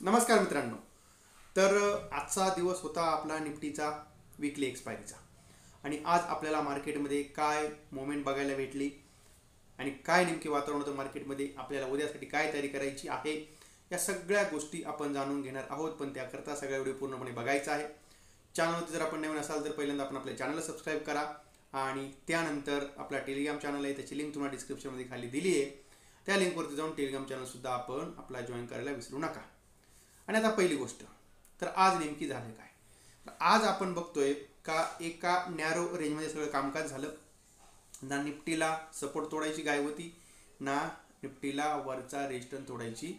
नमस्कार मित्रांनो. तर आजचा दिवस होता आपला निफ्टीचा वीकली एक्सपायरीचा आणि आज आपल्याला मार्केटमध्ये काय मोमेंट बघायला भेटली आणि काय नेमके वातावरण होतं मार्केटमध्ये, आपल्याला उद्यासाठी काय तयारी करायची आहे, या सगळ्या गोष्टी आपण जाणून घेणार आहोत. पण त्याकरता सगळ्या व्हिडिओ पूर्णपणे बघायचा आहे. चॅनलवरती जर आपण नवीन असाल तर पहिल्यांदा आपण आपल्या चॅनलला सबस्क्राईब करा आणि त्यानंतर आपला टेलिग्राम चॅनल आहे, त्याची लिंक तुम्हाला डिस्क्रिप्शनमध्ये खाली दिली आहे. त्या लिंकवरती जाऊन टेलिग्राम चॅनलसुद्धा आपण आपला जॉईन करायला विसरू नका. आणि आता पहिली गोष्ट, तर आज नेमकी झालं काय, तर आज आपण बघतोय का एका नॅरो रेंजमध्ये सगळं कामकाज झालं. ना निफ्टीला सपोर्ट तोडायची घाई होती, ना निफ्टीला वरचा रेजिस्टन्स तोडायची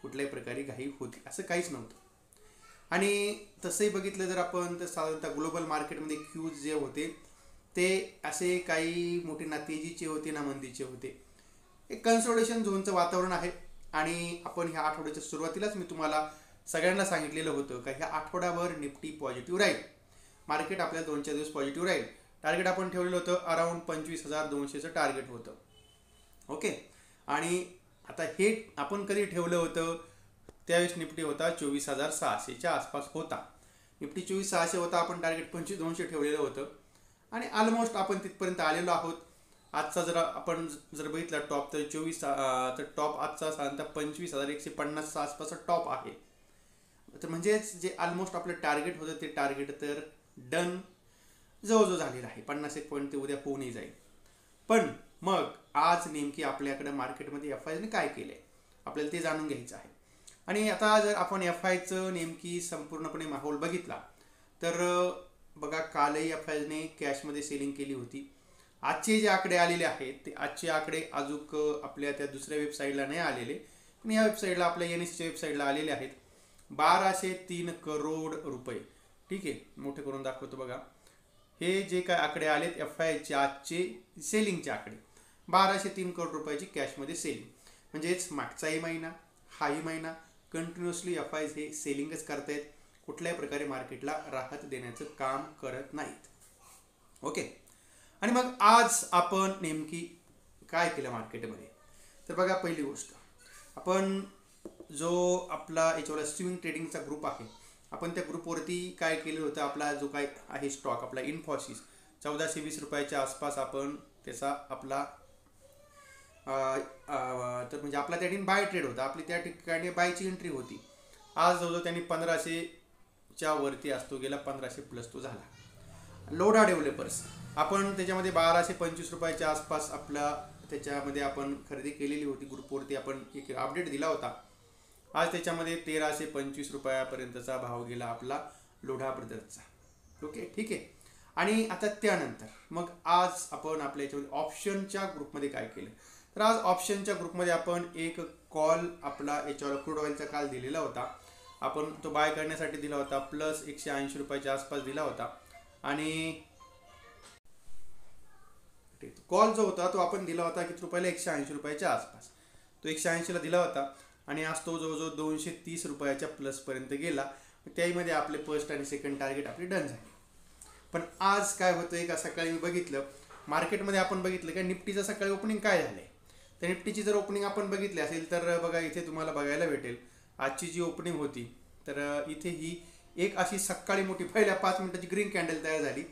कुठल्याही प्रकारे घाई होती, असं काहीच नव्हतं. आणि तसंही बघितलं जर आपण तर साधारणतः ग्लोबल मार्केटमध्ये क्यूज जे होते ते असे काही मोठे ना तेजीचे होते ना मंदीचे होते. एक कन्सोलिडेशन झोनचं वातावरण आहे. आणि आपण ह्या आठवड्याच्या सुरुवातीलाच मी तुम्हाला सगळ्यांना सांगितलेलं होतं का ह्या आठवड्याभर निफ्टी पॉझिटिव्ह राहील, मार्केट आपल्याला 2-4 दिवस पॉझिटिव्ह राहील. टार्गेट आपण ठेवलेलं होतं अराउंड 25,200चं टार्गेट होतं. ओके. आणि आता हे आपण कधी ठेवलं होतं, त्यावेळेस निफ्टी होता 24,600च्या आसपास होता. निफ्टी 24,600 होता, आपण टार्गेट 25,200 ठेवलेलं होतं आणि ऑलमोस्ट आपण तिथपर्यंत आलेलो आहोत. आजचा जर आपण जर बघितला टॉप तर 24, तर टॉप आजचा साधारणतः 25,150च्या आसपासचा टॉप आहे. तर म्हणजेच जे ऑलमोस्ट आपलं टार्गेट होतं ते टार्गेट तर डन जवळजवळ झालेलं आहे. 50 पॉईंट ते उद्या होऊनही जाईल. पण मग आज नेमकी आपल्याकडे मार्केटमध्ये एफ आयने काय केलं आहे आपल्याला ते जाणून घ्यायचं आहे. आणि आता जर आपण एफ आयचं नेमकी संपूर्णपणे माहोल बघितला तर बघा, कालही एफ आयने कॅशमध्ये सेलिंग केली होती. आजचे जे आकडे आलेले आहेत ते आजचे आकडे अजून आपल्या त्या दुसऱ्या वेबसाईटला नाही आलेले, पण या वेबसाईटला आपल्या एन एसच्या वेबसाईटला आलेले आहेत. 1203 करोड रुपये. ठीक आहे, मोठे करून दाखवतो बघा. हे जे काय आकडे आलेत एफ आयचे आजचे सेलिंगचे आकडे, 1203 करोड रुपयाची कॅशमध्ये सेलिंग. म्हणजेच मागचाही महिना हाही महिना कंटिन्युअसली एफ आय हे सेलिंगच करतायत, कुठल्याही प्रकारे मार्केटला राहत देण्याचं काम करत नाहीत. ओके. आणि मग आज आपण नेमकी काय केलं मार्केटमध्ये, तर बघा पहिली गोष्ट, आपण जो आपला याच्यावर स्विंग ट्रेडिंगचा ग्रुप आहे, आपण त्या ग्रुपवरती काय केलं होतं, आपला जो काय आहे स्टॉक आपला इन्फोसिस 1420 रुपयाच्या आसपास आपण त्याचा आपला तर म्हणजे आपला त्या ठिकाणी बाय ट्रेड होता, आपली त्या ठिकाणी बायची एंट्री होती. आज जवळजवळ त्यांनी 1500च्या वरती असतो गेला, 1500 प्लस तो झाला. लोडा डेव्हलपर्स आपण त्याच्यामध्ये 1225 रुपयाच्या आसपास आपला त्याच्यामध्ये आपण खरेदी केलेली होती. ग्रुपवरती आपण एक अपडेट दिला होता. आज त्याच्यामध्ये 1325 रुपयापर्यंतचा भाव गेला आपला लोढा ब्रदर्सचा. ओके, ठीक आहे. आणि आता त्यानंतर मग आज आपण आपल्या याच्यामध्ये ऑप्शनच्या ग्रुपमध्ये काय केलं, तर आज ऑप्शनच्या ग्रुपमध्ये आपण एक कॉल आपला याच्यावर क्रूड ऑइलचा काल दिलेला होता. आपण तो बाय करण्यासाठी दिला होता, प्लस 180 रुपयाच्या आसपास दिला होता. आणि कॉल जो होता तो आपण दिला होता किती रुपयाला, 180 रुपयाच्या आसपास. तो 180ला दिला होता आणि आज तो जवळजवळ 230 रुपयाच्या प्लसपर्यंत गेला. त्यामध्ये आपले फर्स्ट आणि सेकंड टार्गेट आपले डन झाले. पण आज काय होतं का, सकाळी मी बघितलं मार्केटमध्ये, आपण बघितलं का निफ्टीचं सकाळी ओपनिंग काय झालं आहे. तर निफ्टीची जर ओपनिंग आपण बघितली असेल तर बघा, इथे तुम्हाला बघायला भेटेल आजची जी ओपनिंग होती, तर इथे ही एक अशी सकाळी मोठी पहिल्या 5 मिनिटाची ग्रीन कॅन्डल तयार झाली.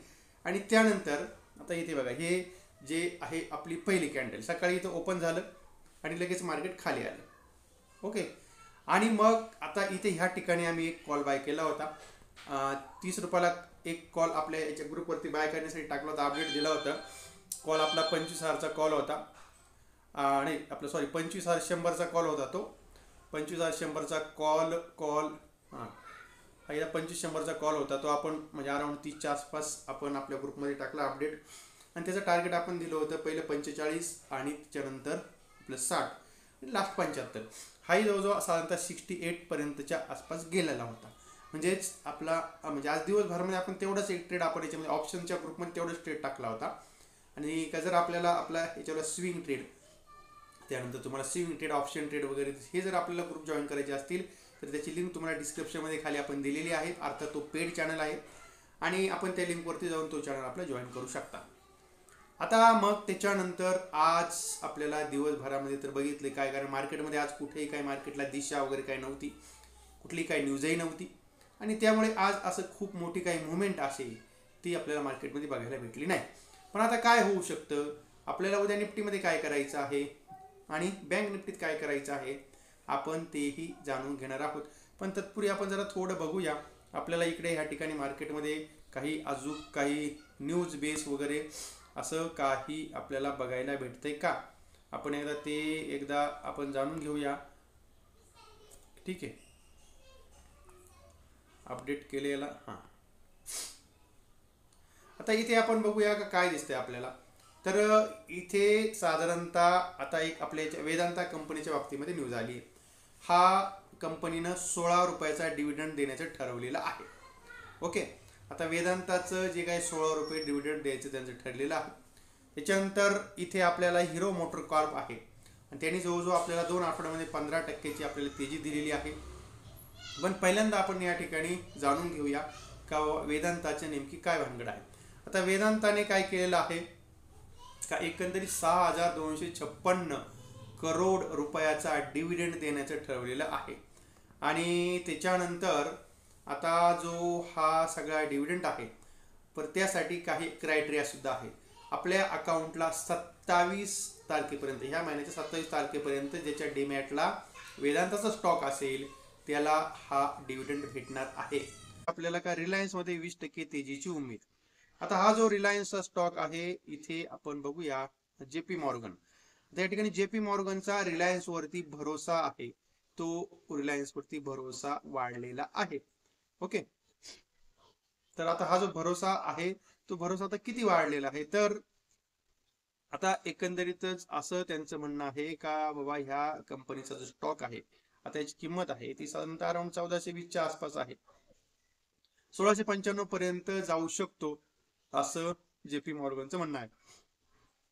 आणि त्यानंतर आता इथे बघा, हे जे आहे आपली पहिली कॅन्डल सकाळी इथं ओपन झालं आणि लगेच मार्केट खाली आलं. ओके. आणि मग आता इथे ह्या ठिकाणी आम्ही एक कॉल बाय केला होता. 30 रुपयाला एक कॉल आपल्या याच्या ग्रुपवरती बाय करण्यासाठी टाकला होता, अपडेट दिला होता. कॉल आपला 25,000चा कॉल होता. आणि आपला 25,100चा कॉल होता. तो 25,100चा कॉल हां हा 25,100चा कॉल होता. तो आपण म्हणजे अराउंड 30च्या आसपास आपण आपल्या ग्रुपमध्ये टाकला अपडेट. आणि त्याचं टार्गेट आपण दिलं होतं पहिलं 45 आणि त्याच्यानंतर प्लस 60, लास्ट 75. हाही जवळजवळ साधारणतः 68 पर्यंतच्या आसपास गेलेला होता. म्हणजेच आपला म्हणजे आज दिवसभरामध्ये आपण तेवढंच एक ट्रेड आपण याच्यामध्ये ऑप्शनच्या ग्रुपमध्ये तेवढंच ट्रेड टाकला होता. आणि का जर आपल्याला आपला याच्यावर स्विंग ट्रेड, त्यानंतर तुम्हाला स्विंग ट्रेड, ऑप्शन ट्रेड वगैरे हे जर आपल्याला ग्रुप जॉईन करायचे असतील तर त्याची लिंक तुम्हाला डिस्क्रिप्शनमध्ये खाली आपण दिलेली आहे. अर्थात तो पेड चॅनल आहे आणि आपण त्या लिंकवरती जाऊन तो चॅनल आपला जॉईन करू शकता. आता मग त्याच्यानंतर आज आपल्याला दिवसभरामध्ये तर बघितले काय, कारण मार्केटमध्ये आज कुठेही काही मार्केटला दिशा वगैरे काही नव्हती. कुठली काही न्यूजही नव्हती आणि त्यामुळे आज असं खूप मोठी काही मुवमेंट असेल ती आपल्याला मार्केटमध्ये बघायला भेटली नाही. पण आता काय होऊ शकतं, आपल्याला उद्या निफ्टीमध्ये काय करायचं आहे आणि बँक निफ्टीत काय करायचं आहे आपण तेही जाणून घेणार आहोत. पण तत्पूर्वी आपण जरा थोडं बघूया आपल्याला इकडे ह्या ठिकाणी मार्केटमध्ये काही अजून काही न्यूज बेस वगैरे असं काही आपल्याला बघायला भेटतंय का, आपण एकदा आपण जाणून घेऊया. ठीक आहे, अपडेट केलेला हां. आता इथे आपण बघूया का काय दिसतंय आपल्याला. तर इथे साधारणतः आता एक आपल्या वेदांता कंपनीच्या बाबतीमध्ये न्यूज आली आहे. हा कंपनीनं 16 रुपयाचा डिव्हिडंड देण्याचं ठरवलेलं आहे. ओके, आता वेदांताचं जे काही 16 रुपये डिव्हिडंड द्यायचं त्यांचं ठरलेलं आहे. त्याच्यानंतर इथे आपल्याला हिरो मोटर कॉर्प आहे आणि त्यांनी जवळजवळ आपल्याला 2 आठवड्यामध्ये 15% आपल्याला तेजी दिलेली आहे. पण पहिल्यांदा आपण या ठिकाणी जाणून घेऊया का वेदांताचे नेमकी काय भानगड आहे. आता वेदांताने काय केलेलं आहे का एकंदरीत 6,256 करोड रुपयाचा डिव्हिडंड देण्याचं ठरवलेलं आहे. आणि त्याच्यानंतर आता जो हा सगळा डिव्हिडंड आहे पर त्यासाठी काही क्रायटेरिया सुद्धा आहे. आपल्या अकाउंटला 27 तारखेपर्यंत, ह्या महिन्याच्या 27 तारखेपर्यंत ज्याच्या डीमॅटला वेदांताचा स्टॉक असेल त्याला हा डिव्हिडंड भेटणार आहे. आपल्याला का रिलायन्समध्ये 20% तेजीची उमेद. आता हा जो रिलायन्सचा स्टॉक आहे इथे आपण बघूया जेपी मॉर्गन. त्या ठिकाणी जेपी मॉर्गनचा रिलायन्स वरती भरोसा आहे, तो रिलायन्स वरती भरोसा वाढलेला आहे. ओके, तर आता हा जो भरोसा आहे तो भरोसा आता किती वाढलेला आहे, तर आता एकंदरीतच असं त्यांचं म्हणणं आहे का बाबा ह्या कंपनीचा जो स्टॉक आहे आता याची किंमत आहे ती साधारणतः अराउंड 1420च्या आसपास आहे, 1695 पर्यंत जाऊ शकतो असं जेपी मॉर्गनचं म्हणणं आहे.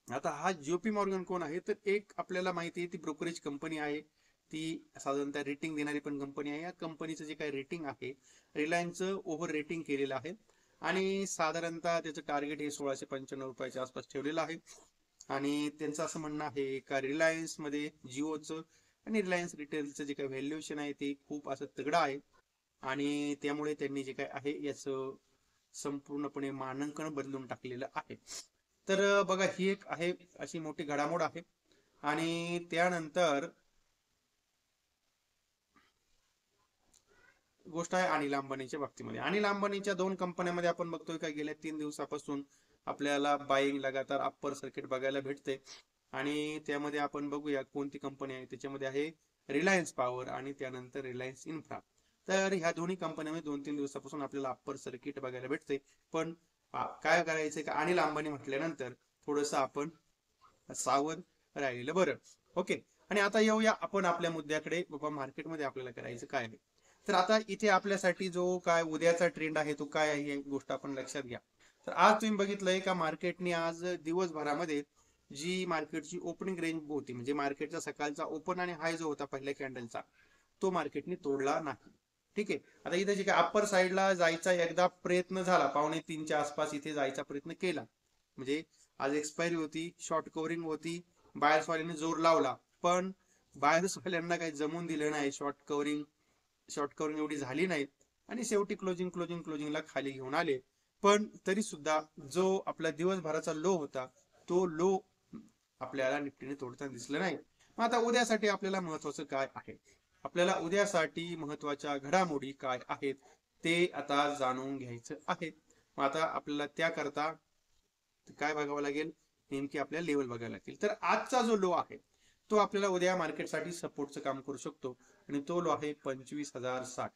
आता हा जेपी मॉर्गन कोण आहे, तर एक आपल्याला माहिती आहे ती ब्रोकरेज कंपनी आहे, ती साधारणतः रेटिंग देणारी पण कंपनी आहे. या कंपनीचं जे काही रेटिंग आहे रिलायन्सचं ओव्हर रेटिंग केलेलं आहे आणि साधारणतः त्याचं टार्गेट हे 1695 रुपयाच्या आसपास ठेवलेलं आहे. आणि त्यांचं असं म्हणणं आहे का रिलायन्समध्ये जिओचं आणि रिलायन्स रिटेलचं जे काही व्हॅल्युएशन आहे ते खूप असं तगडं आहे आणि त्यामुळे त्यांनी जे काय आहे याचं संपूर्णपणे मानांकन बदलून टाकलेलं आहे. तर बघा ही एक आहे अशी मोठी घडामोड आहे. आणि त्यानंतर गोष्ट आहे अनिल अंबानीच्या बाबतीमध्ये. अनिल अंबानीच्या 2 कंपन्यांमध्ये आपण बघतोय का गेल्या 3 दिवसापासून आपल्याला बाईंग लगातार अप्पर सर्किट बघायला भेटते आणि त्यामध्ये आपण बघूया कोणती कंपनी आहे, त्याच्यामध्ये आहे रिलायन्स पॉवर आणि त्यानंतर रिलायन्स इन्फ्रा. तर ह्या दोन्ही कंपन्यांमध्ये 2-3 दिवसापासून आपल्याला अप्पर सर्किट बघायला भेटते. पण काय करायचंय का अनिल अंबानी म्हटल्यानंतर थोडंसं आपण सावध राहिलेलं बरं. ओके, आणि आता येऊया आपण आपल्या मुद्द्याकडे. बाबा मार्केटमध्ये आपल्याला करायचं काय आहे, तर आता इथे आपल्यासाठी जो काय उद्याचा ट्रेंड आहे तो काय आहे ही गोष्ट आपण लक्षात घ्या. तर आज तुम्ही बघितलंय का मार्केटने आज दिवसभरामध्ये जी मार्केटची ओपनिंग रेंज होती म्हणजे मार्केटचा सकाळचा ओपन आणि हाय जो होता पहिल्या कॅन्डलचा तो मार्केटने तोडला नाही. ठीक आहे, आता इथे जे काय अप्पर साईडला जायचा एकदा प्रयत्न झाला 2:45च्या आसपास इथे जायचा प्रयत्न केला, म्हणजे आज एक्सपायरी होती, शॉर्ट कव्हरिंग होती, बायर्स वाल्यांनी जोर लावला पण बायर्स वाल्यांना काही जमून दिलं नाही, शॉर्ट कव्हरिंग एवढी झाली नाही आणि शेवटी क्लोजिंगला खाली घेऊन आले. पण तरी सुद्धा जो आपला दिवसभराचा लो होता तो लो आपल्याला निफ्टीने तोडताना दिसलं नाही. मग आता उद्यासाठी आपल्याला महत्वाचं काय आहे, आपल्याला उद्यासाठी महत्वाच्या घडामोडी काय आहेत ते आता जाणून घ्यायचं आहे. मग आता आपल्याला त्याकरता काय बघावं लागेल, नेमकी आपल्याला लेवल बघायला लागतील. तर आजचा जो लो आहे तो आपल्याला उद्या मार्केटसाठी सपोर्टचं काम करू शकतो आणि तो लो आहे 25,060.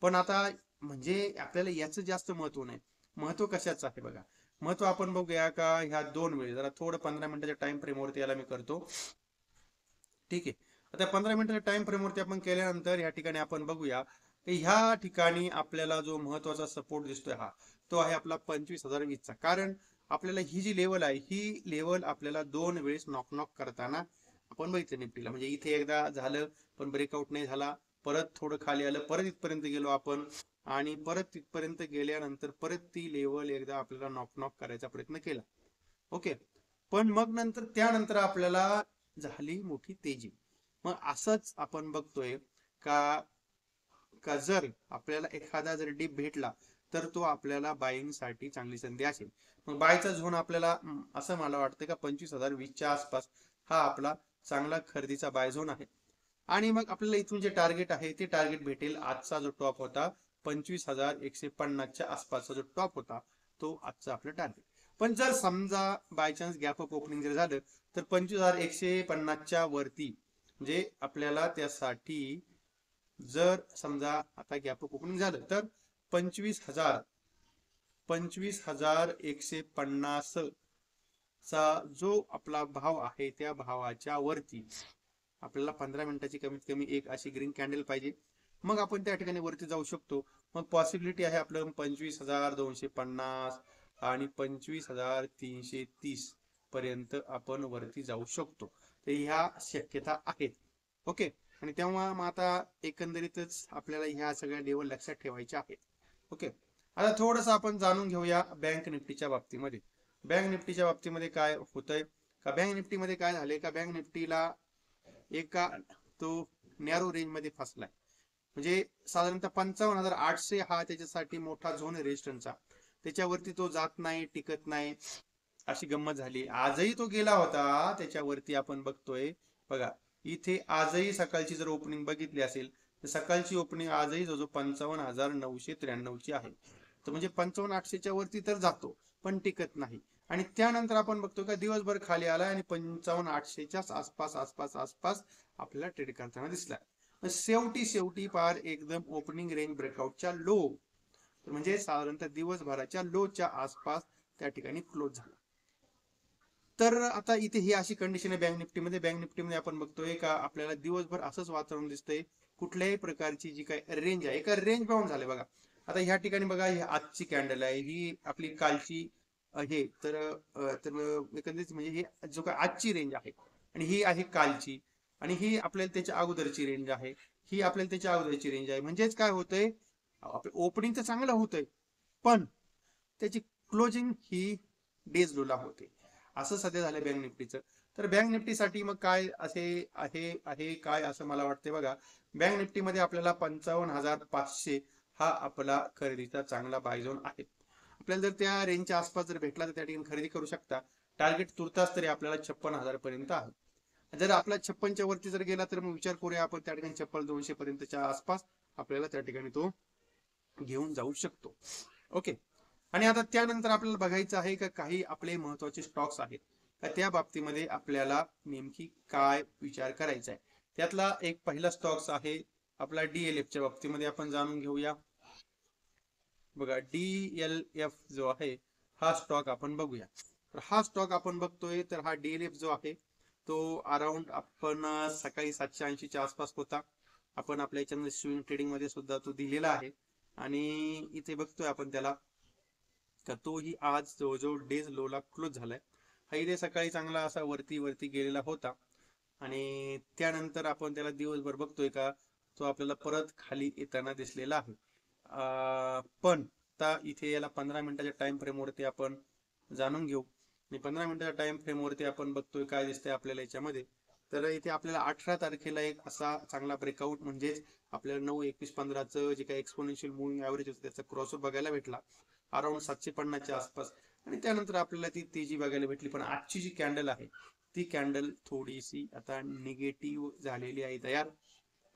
पण आता म्हणजे आपल्याला याचं जास्त महत्व नाही, महत्व कशाचं आहे बघा, महत्व आपण बघूया का ह्या 2 वेळी जरा थोडं 15 मिनिटाच्या टाइम फ्रेमवरती याला मी करतो. ठीक आहे, आता 15 मिनिटाच्या टाइम फ्रेमवरती आपण केल्यानंतर या ठिकाणी आपण बघूया की ह्या ठिकाणी आपल्याला जो महत्वाचा सपोर्ट दिसतोय हा तो आहे आपला 25,020चा. कारण आपल्याला ही जी लेवल आहे ही लेवल आपल्याला 2 वेळेस नॉक करताना आपण बघितलं निफ्टीला. म्हणजे इथे एकदा झालं पण ब्रेकआउट नाही झाला, परत थोडं खाली आलं, परत इथपर्यंत गेलो आपण आणि परत तिथपर्यंत गेल्यानंतर परत ती लेवल एकदा आपल्याला नॉक करायचा प्रयत्न केला. ओके, पण मग नंतर त्यानंतर आपल्याला झाली मोठी तेजी. मग असंच आपण बघतोय का का जर आपल्याला एखादा जर डीप भेटला तर तो आपल्याला बाईंग साठी चांगली संधी असेल. मग बायचा झोन आपल्याला असं मला वाटतं का 25,020च्या आसपास हा आपला चांगला खरेदीचा बाय झोन आहे. आणि मग आपल्याला इथून जे टार्गेट आहे ते टार्गेट भेटेल. आजचा जो टॉप होता 25,150च्या आसपासचा जो टॉप होता तो आजचा आपला टार्गेट. पण जर समजा by chance gap up opening जर झालं तर 25,150च्या वरती म्हणजे आपल्याला त्यासाठी जर समजा आता गॅप अप ओपनिंग झालं तर 25,150 चा जो आपला भाव आहे त्या भावाच्या वरती आपल्याला 15 मिनिटाची कमीत कमी एक अशी ग्रीन कॅन्डल पाहिजे. मग आपण त्या ठिकाणी वरती जाऊ शकतो. मग पॉसिबिलिटी आहे आपलं 25,250 आणि 25,330 पर्यंत आपण वरती जाऊ शकतो. तर ह्या शक्यता आहेत. ओके. आणि तेव्हा मग आता एकंदरीतच आपल्याला ह्या सगळ्या लेवल लक्षात ठेवायच्या आहेत. ओके. आता थोडंसं आपण जाणून घेऊया बँक निफ्टीच्या बाबतीमध्ये. बँक निफ्टीच्या बाबतीमध्ये काय होतंय का, बँक निफ्टीमध्ये काय झालंय का, बँक निफ्टीला एका तो नॅरो रेंज मध्ये फसलाय. म्हणजे साधारणतः 55,800 हा त्याच्यासाठी मोठा झोन आहे रेजिस्टन्सचा. त्याच्यावरती तो जात नाही, टिकत नाही, अशी गंमत झाली. आजही तो गेला होता त्याच्यावरती. आपण बघतोय बघा इथे आजही सकाळची जर ओपनिंग बघितली असेल तर सकाळची ओपनिंग आजही जो 55,993 ची आहे. तर म्हणजे 55,800च्या वरती तर जातो पण टिकत नाही. आणि त्यानंतर आपण बघतो का दिवसभर खाली आला आणि 55,800च्या आसपास आसपास आसपास आपल्याला ट्रेड करताना दिसला. शेवटी पार एकदम ओपनिंग रेंज ब्रेकआउटच्या लो, म्हणजे साधारणतः दिवसभराच्या लोच्या आसपास त्या ठिकाणी क्लोज झाला. तर आता इथे ही अशी कंडिशन आहे बँक निफ्टीमध्ये. बँक निफ्टीमध्ये आपण बघतोय का आपल्याला दिवसभर असंच वातावरण दिसतंय. कुठल्याही प्रकारची जी काही रेंज आहे एका रेंज बाउंड झाले बघा. आता ह्या ठिकाणी बघा ही आजची कॅन्डल आहे, ही आपली कालची हे तर एकंदरीत म्हणजे ही जो काय आजची रेंज आहे आणि ही आहे कालची आणि ही आपल्याला त्याच्या अगोदरची रेंज आहे, ही आपल्याला त्याच्या अगोदरची रेंज आहे. म्हणजेच काय होतंय, ओपनिंग तर चांगलं होतंय पण त्याची क्लोजिंग ही डेज लोला होते. असं सध्या झालं बँक निफ्टीचं. तर बँक निफ्टीसाठी मग काय असे आहे काय असं मला वाटते बघा. बँक निफ्टीमध्ये आपल्याला 55,500 हा आपला खरेदीचा चांगला बाय झोन आहे. आपल्याला जर त्या रेंजच्या आसपास जर भेटला तर त्या ठिकाणी खरेदी करू शकता. टार्गेट तुर्तास तरी आपल्याला 56,000 पर्यंत आहे. जर आपला 56च्या वरती जर गेला तर मग विचार करूया आपण त्या ठिकाणी 56,200 पर्यंतच्या आसपास आपल्याला त्या ठिकाणी तो घेऊन जाऊ शकतो. ओके. आणि आता त्यानंतर आपल्याला बघायचं आहे का काही आपले महत्वाचे स्टॉक्स आहेत का, त्या बाबतीमध्ये आपल्याला नेमकी काय विचार करायचा आहे. त्यातला एक पहिला स्टॉक्स आहे आपला DLFच्या बाबतीमध्ये. आपण जाणून घेऊया बघा. DLF जो आहे हा स्टॉक आपण बघूया. तर हा स्टॉक आपण बघतोय तर हा DLF जो आहे तो अराउंड आपण सकाळी 780च्या आसपास होता. आपण आपल्या याच्यामध्ये स्विंग ट्रेडिंग मध्ये सुद्धा तो दिलेला आहे आणि इथे बघतोय आपण त्याला का तोही आज जवळजवळ डेज लोला क्लोज झालाय. हा इथे सकाळी चांगला असा वरती गेलेला होता आणि त्यानंतर आपण त्याला दिवसभर बघतोय का तो आपल्याला परत खाली येताना दिसलेला आहे. पण आता इथे याला 15 मिनिटाच्या टाइम फ्रेम वरती आपण जाणून घेऊ. आणि 15 मिनिटाच्या टाइम फ्रेम वरती आपण बघतोय काय दिसतंय आपल्याला याच्यामध्ये. तर इथे आपल्याला 18 तारखेला एक असा चांगला ब्रेकआउट म्हणजेच आपल्याला 9, 21, 15चं जे काही एक्सपोनेन्शियल मूव्हिंग ॲव्हरेज होतं त्याचा क्रॉसओव्हर बघायला भेटला अराउंड 750च्या आसपास. आणि त्यानंतर आपल्याला ती तेजी बघायला भेटली. पण आजची जी कॅन्डल आहे ती कॅन्डल थोडीशी आता निगेटिव्ह झालेली आहे तयार.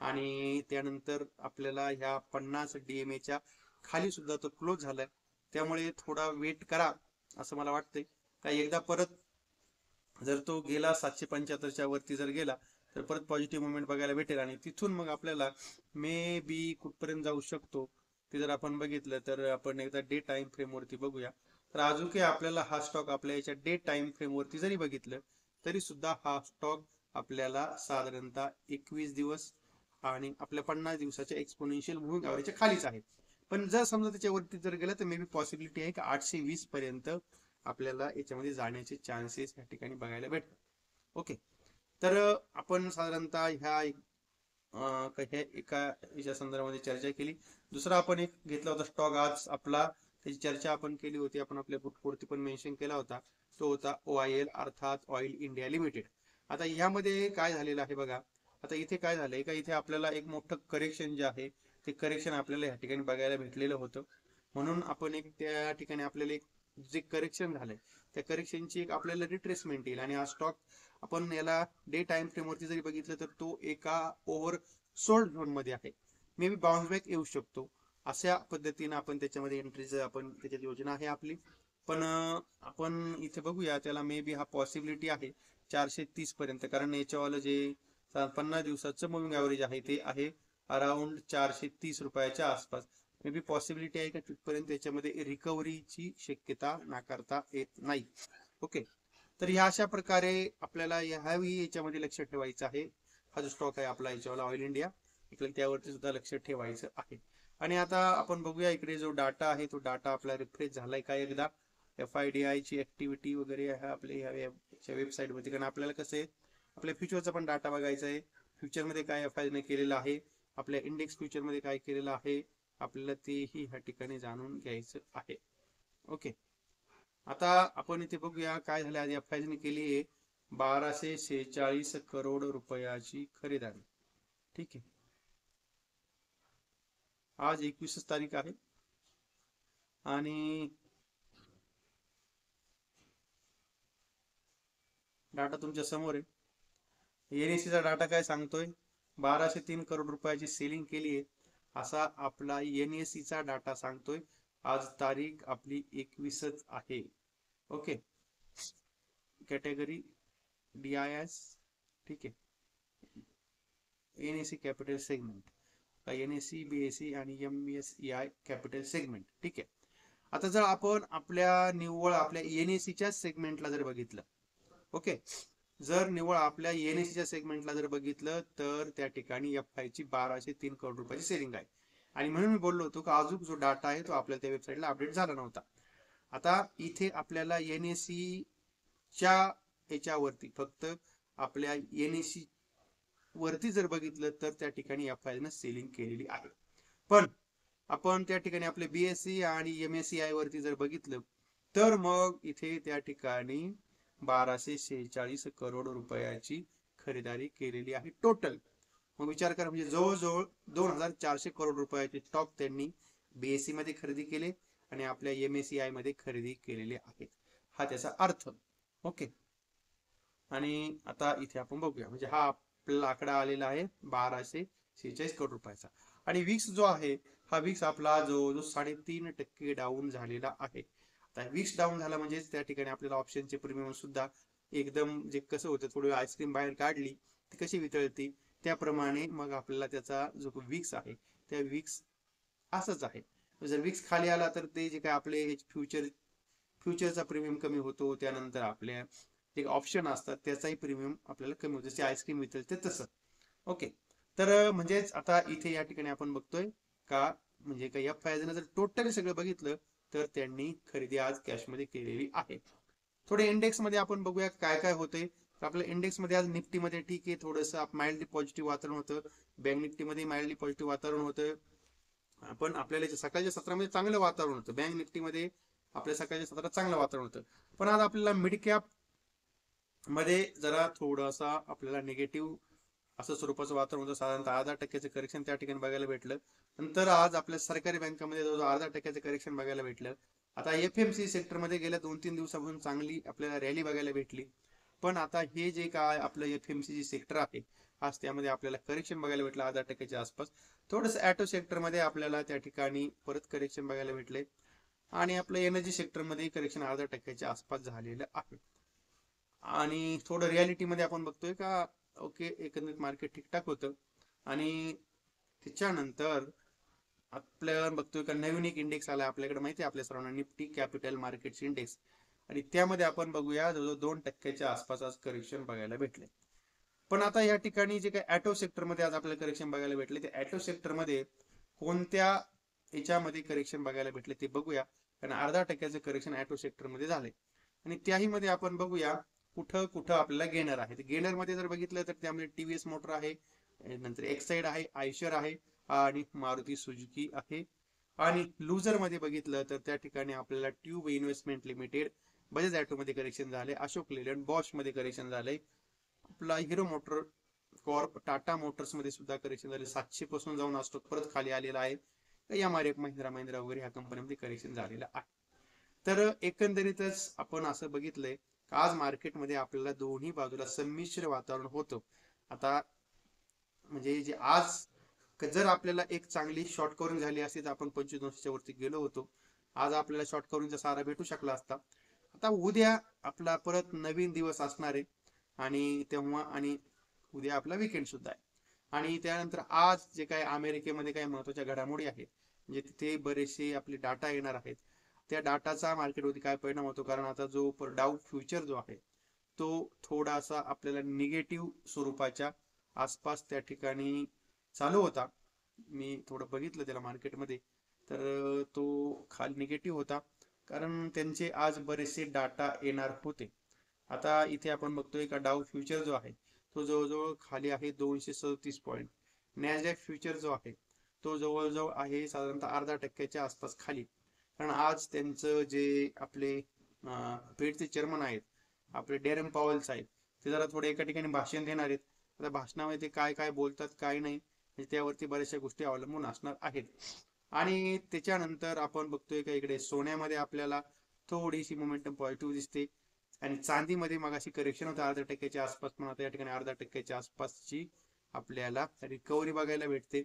आणि त्यानंतर आपल्याला ह्या 50 DMA खाली सुद्धा तो क्लोज झालाय. त्यामुळे थोडा वेट करा असं मला वाटतंय. का एकदा परत जर तो गेला 775च्या वरती जर गेला तर परत पॉझिटिव्ह मुवमेंट बघायला भेटेल आणि तिथून मग आपल्याला मे बी कुठपर्यंत जाऊ शकतो ते जर आपण बघितलं तर आपण एकदा डे टाइम फ्रेम वरती बघूया. तर अजून काही आपल्याला हा स्टॉक आपल्या याच्या डे टाइम फ्रेम वरती जरी बघितलं तरी सुद्धा हा स्टॉक आपल्याला साधारणतः 21 दिवस आणि आपल्या 50 दिवसाच्या एक्सपोनेन्शियल मूव्हिंग ॲव्हरेजच्या खालीच आहे. पण जर समजा त्याच्यावरती जर गेला तर मे बी पॉसिबिलिटी आहे की 820 पर्यंत आपल्याला याच्यामध्ये जाण्याचे चान्सेस या ठिकाणी बघायला भेटतात. ओके. तर आपण साधारणतः ह्या एका याच्या संदर्भामध्ये चर्चा केली. दुसरा आपण एक घेतला होता स्टॉक आज आपला, त्याची चर्चा आपण केली होती, आपण आपल्या बुकवरती पण मेन्शन केला होता. तो होता OIL अर्थात ऑइल इंडिया लिमिटेड. आता ह्यामध्ये काय झालेलं आहे बघा. आता इथे काय झालंय का इथे आपल्याला एक मोठं करेक्शन जे आहे ते करेक्शन आपल्याला ह्या ठिकाणी बघायला भेटलेलं होतं. म्हणून आपण एक त्या ठिकाणी आपल्याला एक जे करेक्शन झालंय त्या करेक्शनची एक आपल्याला रिट्रेसमेंट येईल. आणि हा स्टॉक आपण याला डे टाइम फ्रेमवरती जरी बघितलं तर तो एका ओव्हर सोल्ड झोन मध्ये आहे. मे बी बाउन्स बॅक येऊ शकतो. अशा पद्धतीने आपण त्याच्यामध्ये एंट्रीचं आपण त्याच्यात योजना आहे आपली. पण आपण इथे बघूया त्याला मे बी हा पॉसिबिलिटी आहे 430 पर्यंत, कारण याच्यावालं जे 50 दिवसाचं मुव्हिंग ॲव्हरेज आहे ते आहे अराउंड 430 रुपयाच्या आसपास. मे बी पॉसिबिलिटी आहे का तिथपर्यंत याच्यामध्ये रिकव्हरीची शक्यता नाकारता येत नाही. ओके, तर ह्या अशा प्रकारे आपल्याला ह्याही याच्यामध्ये लक्ष ठेवायचं आहे. हा जो स्टॉक आहे आपला याच्यावाला ऑइल इंडिया, आपल्याला त्यावरती सुद्धा लक्ष ठेवायचं आहे. आणि आता आपण बघूया इकडे जो डाटा आहे तो डाटा आपला रिफ्रेश झालाय का एकदा. FIDI ची ऍक्टिव्हिटी वगैरे आहे आपल्या ह्या वेबसाईटवरती, कारण आपल्याला कसं आहे आपल्या फ्युचरचा पण डाटा बघायचा आहे. फ्युचरमध्ये काय FI ने केलेलं आहे, आपल्या इंडेक्स फ्युचरमध्ये काय केलेलं आहे, आपल्याला तेही ह्या ठिकाणी जाणून घ्यायचं आहे. ओके, आता आपण इथे बघूया काय झालं. आज FI ने केली आहे 1246 करोड रुपयाची खरेदी. ठीक आहे, आज 21 तारीख आहे आणि डाटा तुमच्या समोर आहे. NSE चा डाटा काय सांगतोय, 1203 करोड रुपयाची सेलिंग केली आहे असा आपला NSE चा डाटा सांगतोय. आज तारीख आपली 21 आहे. Okay, category DIS. ठीक आहे, NSE capital segment, NSE BSE आणि MSCI कॅपिटल सेगमेंट. ठीक आहे, आता जर आपण आपल्या निव्वळ आपल्या NSE च्या सेगमेंटला जर बघितलं, ओके, जर निव्वळ आपल्या NSE च्या सेगमेंटला जर बघितलं तर त्या ठिकाणी FI ची 1203 करोड रुपयाची सेलिंग आहे. आणि म्हणून मी बोललो होतो की अजून जो डाटा आहे तो आपल्या त्या वेबसाईटला अपडेट झाला नव्हता. आता इथे आपल्याला NSE च्या याच्यावरती फक्त आपल्या NSE वरती जर बघितलं तर त्या ठिकाणी FI ने सेलिंग केलेली आहे. पण आपण त्या ठिकाणी आपले BSE आणि MSCI वरती जर बघितलं तर मग इथे त्या ठिकाणी 1246 करोड रुपयाची खरेदी केलेली आहे टोटल. मग विचार करा, म्हणजे जवळजवळ 2400 करोड रुपयाचे स्टॉक त्यांनी BSE मध्ये खरेदी केले आणि आपल्या MSCI मध्ये खरेदी केलेले आहेत. हा त्याचा अर्थ. ओके, आणि आता इथे आपण बघूया, म्हणजे हा आपला आकडा आलेला आहे 1246 करोड रुपयाचा. आणि विक्स जो आहे हा विक्स आपला जो 3.5% डाऊन झालेला आहे. आता विक्स डाऊन झाला म्हणजे त्या ठिकाणी आपल्याला ऑप्शनचे प्रीमियम सुद्धा एकदम जे कसं होतं, थोडी आईस्क्रीम बाहेर काढली ती कशी वितळती त्याप्रमाणे मग आपल्याला त्याचा जो विक्स आहे त्या विक्स असंच आहे. जर विक्स खाली आला तर ते जे काय आपले फ्युचरचा प्रीमियम कमी होतो, त्यानंतर आपल्या जे ऑप्शन असतात त्याचाही प्रीमियम आपल्याला कमी होतो, जसे आईस्क्रीम वितळते तसं. ओके, तर म्हणजेच आता इथे या ठिकाणी आपण बघतोय का, म्हणजे का FI ने जर टोटली सगळं बघितलं तर त्यांनी खरेदी आज कॅशमध्ये केलेली आहे. थोडे इंडेक्स मध्ये आपण बघूया काय काय होतंय. तर आपल्या इंडेक्स मध्ये आज निफ्टी मध्ये ठीक आहे, थोडंसं माइल्डली पॉझिटिव्ह वातावरण होतं. बँक निफ्टी मध्ये माइल्डली पॉझिटिव्ह वातावरण होतं. पण आपल्याला सकाळच्या सत्रामध्ये चांगलं वातावरण होतं. बँक निफ्टी मध्ये आपल्या सकाळच्या सत्रात चांगलं वातावरण होतं. पण आज आपल्याला मिड कॅप मध्ये जरा थोडासा आपल्याला निगेटिव्ह असं स्वरूपाचं वातावरण होतं. साधारणतः 0.5% करेक्शन त्या ठिकाणी बघायला भेटलं. नंतर आज आपल्या सरकारी बँकामध्ये जवळजवळ 0.5% करेक्शन बघायला भेटलं. आता FMC सेक्टरमध्ये गेल्या 2-3 दिवसापासून चांगली आपल्याला रॅली बघायला भेटली. पण आता हे जे काय आपलं FMC सेक्टर आहे आज त्यामध्ये आपल्याला करेक्शन बघायला भेटलं 0.5%च्या आसपास. थोडंसं ॲटो सेक्टरमध्ये आपल्याला त्या ठिकाणी परत करेक्शन बघायला भेटले. आणि आपलं एनर्जी सेक्टरमध्ये करेक्शन 0.5%च्या आसपास झालेलं आहे. आणि थोडं रियालिटीमध्ये आपण बघतोय का ओके एकंदरीत मार्केट ठीकठाक होतं. आणि त्याच्यानंतर आपल्याला बघतोय का नवीन एक इंडेक्स आला आपल्याकडे, माहिती आहे आपल्या सर्वांना, निफ्टी कॅपिटल मार्केट्स इंडेक्स. आणि त्यामध्ये आपण बघूया जवळजवळ 2%च्या आसपास आज करेक्शन बघायला भेटले. पण आता या ठिकाणी जे काही ॲटो सेक्टरमध्ये आज आपल्याला करेक्शन बघायला भेटले ते ॲटो सेक्टरमध्ये कोणत्या याच्यामध्ये करेक्शन बघायला भेटले ते बघूया. कारण 0.5%चं करेक्शन ॲटो सेक्टरमध्ये झाले. आणि त्याही मध्ये आपण बघूया कुठं कुठं आपल्याला गेनर आहे. गेनर मध्ये जर बघितलं तर त्यामध्ये TVS मोटर आहे, नंतर एक्साइड आहे, आयशर आहे आणि मारुती सुझुकी आहे. आणि लुजर मध्ये बघितलं तर त्या ठिकाणी आपल्याला tube investment limited, Bajaj auto मध्ये करेक्शन झाले, अशोक लेलँड, बॉश मध्ये करेक्शन झाले, आपला हिरो मोटर कॉर्प टाटा मोटर्समध्ये सुद्धा करेक्शन झाले, 700 पासून जाऊन आज स्टॉक परत खाली आलेला आहे. एमआरएफ महिंद्रा महिंद्रा वगैरे ह्या कंपन्यांमध्ये करेक्शन झालेलं आहे. तर एकंदरीतच आपण असं बघितलंय आज मार्केटमध्ये आपल्याला दोन्ही बाजूला संमिश्र वातावरण होतं. आता म्हणजे जे आज जर आपल्याला एक चांगली शॉर्ट कव्हरिंग झाली असती तर आपण 25-200च्या वरती गेलो होतो. आज आपल्याला शॉर्ट कव्हरिंगचा सहारा भेटू शकला असता. आता उद्या आपला परत नवीन दिवस असणार आहे आणि उद्या आपला विकेंड सुद्धा आहे. आणि त्यानंतर आज जे काही अमेरिकेमध्ये काही महत्वाच्या घडामोडी आहेत, म्हणजे तिथे बरेचसे आपले डाटा येणार आहेत, त्या डाटाचा मार्केटवरती काय परिणाम होतो. कारण आता जो डाऊ फ्युचर जो आहे तो थोडासा आपल्याला निगेटिव्ह स्वरूपाच्या आसपास त्या ठिकाणी चालू होता. मी थोडं बघितलं त्याला मार्केटमध्ये, तर तो खाली निगेटिव्ह होता कारण त्यांचे आज बरेचसे डाटा येणार होते. आता इथे आपण बघतोय का डाऊ फ्युचर जो आहे तो जवळजवळ खाली आहे 237 पॉईंट. नॅसडॅक फ्युचर जो आहे तो जवळजवळ आहे साधारणतः 0.5% आसपास खाली. कारण आज त्यांचं जे आपले फेडचे चेअरमन आहेत आपले डेरन पॉवेल साहेब, ते जरा थोडे एका ठिकाणी भाषण देणार आहेत. आता भाषणामध्ये ते काय काय बोलतात काय नाही त्यावरती बऱ्याचशा गोष्टी अवलंबून असणार आहेत. आणि त्याच्यानंतर आपण बघतोय का इकडे सोन्यामध्ये आपल्याला थोडीशी मोमेंटम पॉझिटिव्ह दिसते. आणि चांदीमध्ये मगाशी करेक्शन होतं 0.5%च्या आसपास, पण आता या ठिकाणी 0.5%च्या आसपासची आपल्याला रिकव्हरी बघायला भेटते.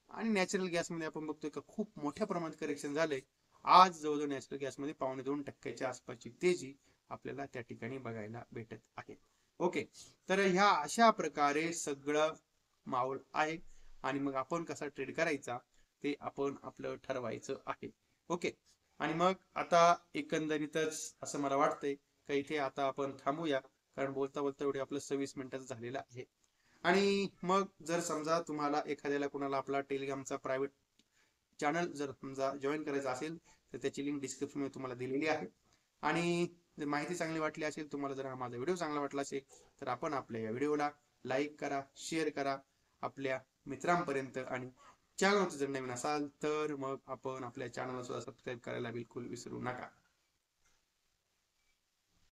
आणि नॅचरल गॅसमध्ये आपण बघतोय का खूप मोठ्या प्रमाणात करेक्शन झालंय. आज जवळजवळ नॅचरल गॅसमध्ये 2.25%च्या आसपासची तेजी आपल्याला त्या ठिकाणी बघायला भेटत आहे. ओके, तर ह्या अशा प्रकारे सगळं माहोल आहे. आणि मग आपण कसा ट्रेड करायचा ते आपण आपलं ठरवायचं आहे. ओके, आणि मग आता एकंदरीतच असं मला वाटतंय का इथे आता आपण थांबूया, कारण बोलता बोलता एवढे आपलं 26 मिनिटाचं झालेलं आहे. आणि मग जर समजा तुम्हाला एखाद्याला कोणाला आपला टेलिग्रामचा प्रायव्हेट चॅनल जर समजा जॉईन करायचं असेल तर त्याची लिंक डिस्क्रिप्शन मध्ये तुम्हाला दिलेली आहे. आणि माहिती चांगली वाटली असेल, तुम्हाला जर हा माझा व्हिडिओ चांगला वाटला असेल तर आपण आपल्या या व्हिडिओला लाईक करा, शेअर करा आपल्या मित्रांपर्यंत. आणि चॅनलवर जर नवीन असाल तर मग आपण आपल्या चॅनलला सुद्धा सबस्क्राईब करायला बिलकुल विसरू नका.